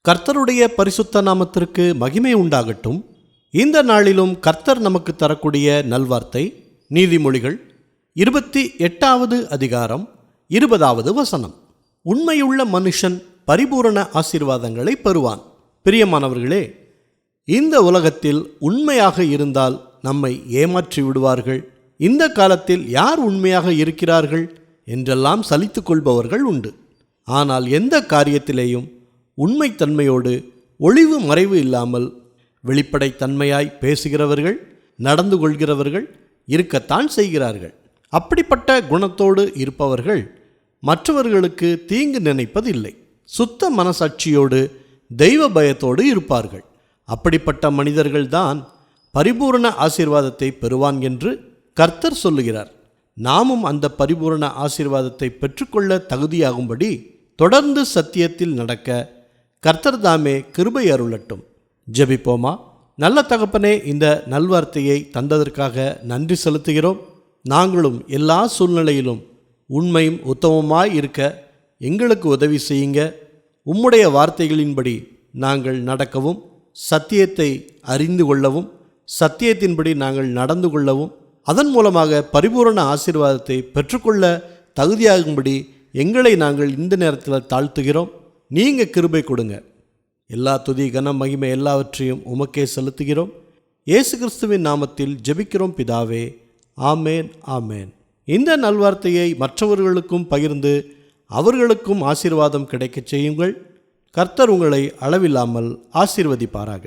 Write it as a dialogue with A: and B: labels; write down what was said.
A: கர்த்தருடைய பரிசுத்த நாமத்திற்கு மகிமை உண்டாகட்டும். இந்த நாளிலும் கர்த்தர் நமக்கு தரக்கூடிய நல்வார்த்தை நீதிமொழிகள் 28வது அதிகாரம் 20வது வசனம். உண்மையுள்ள மனுஷன் பரிபூரண ஆசீர்வாதங்களை பெறுவான். பிரியமானவர்களே, இந்த உலகத்தில் உண்மையாக இருந்தால் நம்மை ஏமாற்றி விடுவார்கள். இந்த காலத்தில் யார் உண்மையாக இருக்கிறார்கள் என்றெல்லாம் சலித்து கொள்பவர்கள் உண்டு. ஆனால் எந்த காரியத்திலேயும் உண்மைத்தன்மையோடு ஒளிவு மறைவு இல்லாமல் வெளிப்படைத்தன்மையாய் பேசுகிறவர்கள், நடந்து கொள்கிறவர்கள் இருக்கத்தான் செய்கிறார்கள். அப்படிப்பட்ட குணத்தோடு இருப்பவர்கள் மற்றவர்களுக்கு தீங்கு நினைப்பதில்லை. சுத்த மனசாட்சியோடு தெய்வ பயத்தோடு இருப்பார்கள். அப்படிப்பட்ட மனிதர்கள்தான் பரிபூரண ஆசீர்வாதத்தை பெறுவான் என்று கர்த்தர் சொல்லுகிறார். நாமும் அந்த பரிபூரண ஆசீர்வாதத்தை பெற்றுக்கொள்ள தகுதியாகும்படி தொடர்ந்து சத்தியத்தில் நடக்க கர்த்தர் தாமே கிருபை அருளட்டும். ஜெபிப்போமா. நல்ல தகப்பனே, இந்த நல்வார்த்தையை தந்ததற்காக நன்றி செலுத்துகிறோம். நாங்களும் எல்லா சூழ்நிலையிலும் உண்மையும் உத்தமமாய் இருக்க எங்களுக்கு உதவி செய்யுங்க. உம்முடைய வார்த்தைகளின்படி நாங்கள் நடக்கவும், சத்தியத்தை அறிந்து கொள்ளவும், சத்தியத்தின்படி நாங்கள் நடந்து கொள்ளவும், அதன் மூலமாக பரிபூரண ஆசீர்வாதத்தை பெற்றுக்கொள்ள தகுதியாகும்படி எங்களை நாங்கள் இந்த நேரத்தில் தாழ்த்துகிறோம். நீங்கள் கிருபை கொடுங்க. எல்லா துதி கன மகிமை எல்லாவற்றையும் உமக்கே செலுத்துகிறோம். இயேசு கிறிஸ்துவின் நாமத்தில் ஜெபிக்கிறோம் பிதாவே. ஆமேன், ஆமேன். இந்த நல்வார்த்தையை மற்றவர்களுக்கும் பகிர்ந்து அவர்களுக்கும் ஆசீர்வாதம் கிடைக்கச் செய்யுங்கள். கர்த்தர் உங்களை அளவில்லாமல் ஆசீர்வதிப்பாராக.